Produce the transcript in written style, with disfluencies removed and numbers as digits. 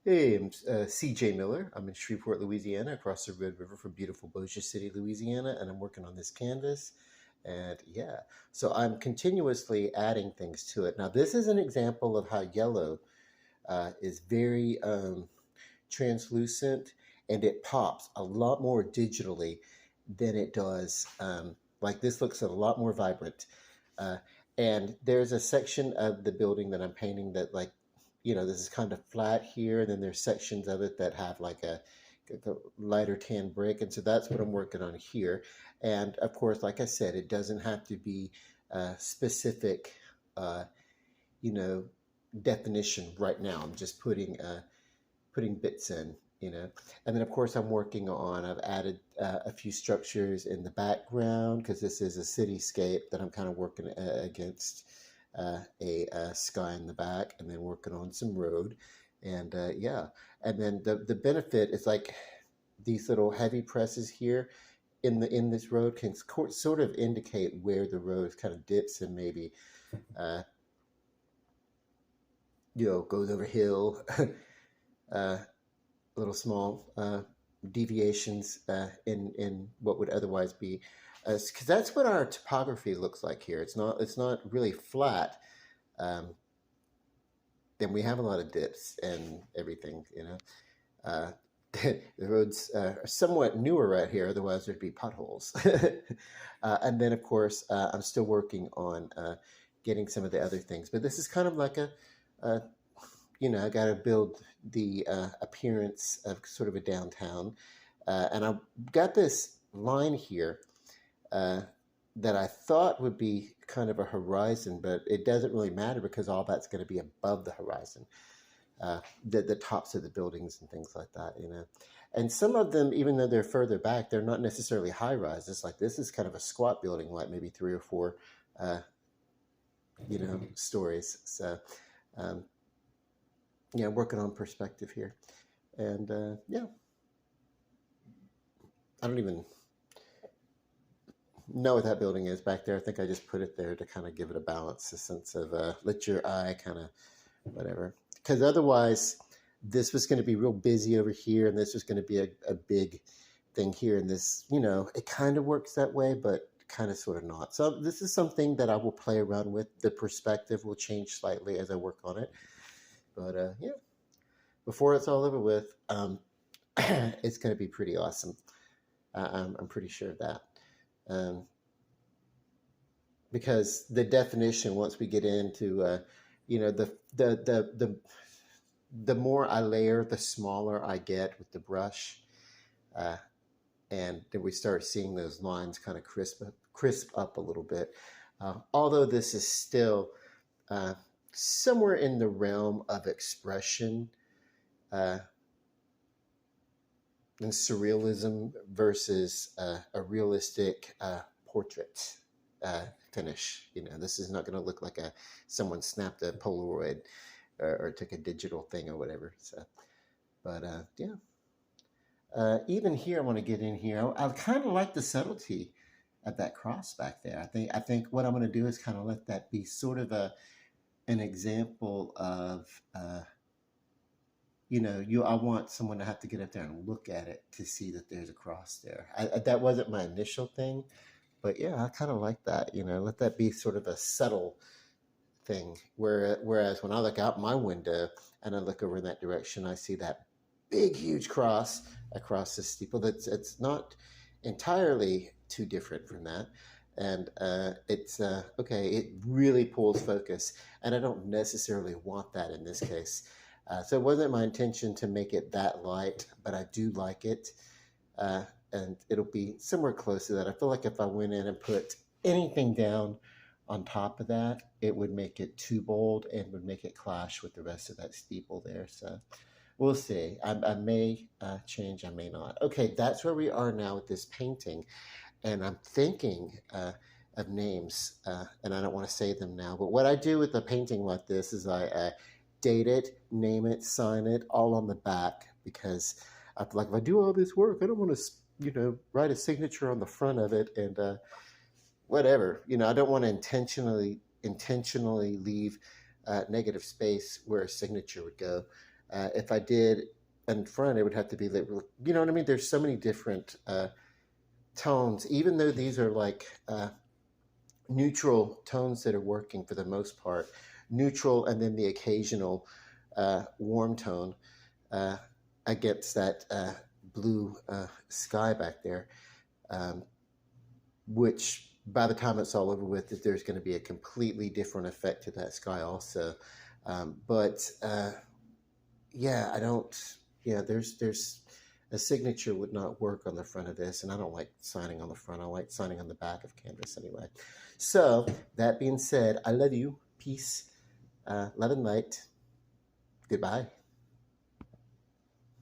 Hey, I'm CJ Miller. I'm in Shreveport, Louisiana, across the Red River from beautiful Bossier City, Louisiana, and I'm working on this canvas. And yeah, so I'm continuously adding things to it. Now, this is an example of how yellow is very translucent and it pops a lot more digitally than it does. Like this looks a lot more vibrant. Uh, and there's a section of the building that I'm painting that like, this is kind of flat here. And then there's sections of it that have like a lighter tan brick. And so that's what I'm working on here. And of course, like I said, it doesn't have to be specific, uh, you know, definition right now. I'm just putting bits in, and then of course I've added a few structures in the background because this is a cityscape that I'm kind of working against a sky in the back, and then working on some road, and yeah, and then the benefit is like these little heavy presses here in this road can sort of indicate where the road kind of dips and maybe uh, goes over hill. uh, Little small deviations in what would otherwise be, because that's what our topography looks like here. It's not really flat. Um, then we have a lot of dips and everything. Uh, the roads are somewhat newer right here. Otherwise, there'd be potholes. And then, of course, I'm still working on getting some of the other things. But this is kind of like a I got to build the appearance of sort of a downtown. And I've got this line here uh, that I thought would be kind of a horizon, but it doesn't really matter because all that's going to be above the horizon, the tops of the buildings and things like that. And some of them, even though they're further back, they're not necessarily high rises. Like this is kind of a squat building, like maybe three or four, stories. So, um, yeah, working on perspective here. And yeah, I don't even know what that building is back there. I think I just put it there to kind of give it a balance, a sense of let your eye kind of whatever. Because otherwise, this was going to be real busy over here, and this was going to be a big thing here. And this, it kind of works that way, but kind of sort of not. So this is something that I will play around with. The perspective will change slightly as I work on it. But yeah, before it's all over with, it's going to be pretty awesome. I'm pretty sure of that. Um, because the definition, once we get into, the more I layer, the smaller I get with the brush. Uh, and then we start seeing those lines kind of crisp up a little bit. Although this is still somewhere in the realm of expression, uh, and surrealism versus a realistic portrait finish. This is not going to look like someone snapped a Polaroid or took a digital thing or whatever. So, but yeah. Even here, I want to get in here. I kind of like the subtlety of that cross back there. I think what I'm going to do is kind of let that be sort of an example of I want someone to have to get up there and look at it to see that there's a cross there. That wasn't my initial thing, but yeah, I kind of like that. Let that be sort of a subtle thing. Whereas when I look out my window and I look over in that direction, I see that big, huge cross across the steeple. It's not entirely too different from that. And it's okay. It really pulls focus, and I don't necessarily want that in this case. So it wasn't my intention to make it that light, but I do like it. Uh, and it'll be somewhere close to that. I feel like if I went in and put anything down on top of that, it would make it too bold and would make it clash with the rest of that steeple there. So we'll see. I may change, I may not. Okay, that's where we are now with this painting. And I'm thinking of names, and I don't want to say them now. But what I do with a painting like this is I date it, name it, sign it, all on the back, because I feel like if I do all this work, I don't want to, write a signature on the front of it and whatever. I don't want to intentionally leave negative space where a signature would go. If I did in front, it would have to be lit. You know what I mean? There's so many different tones, even though these are like neutral tones that are working for the most part, neutral and then the occasional warm tone uh, against that blue sky back there, um, which by the time it's all over with, there's going to be a completely different effect to that sky also. But yeah, I don't. Yeah, there's a signature would not work on the front of this, and I don't like signing on the front. I like signing on the back of canvas anyway. So that being said, I love you. Peace, love and light. Goodbye.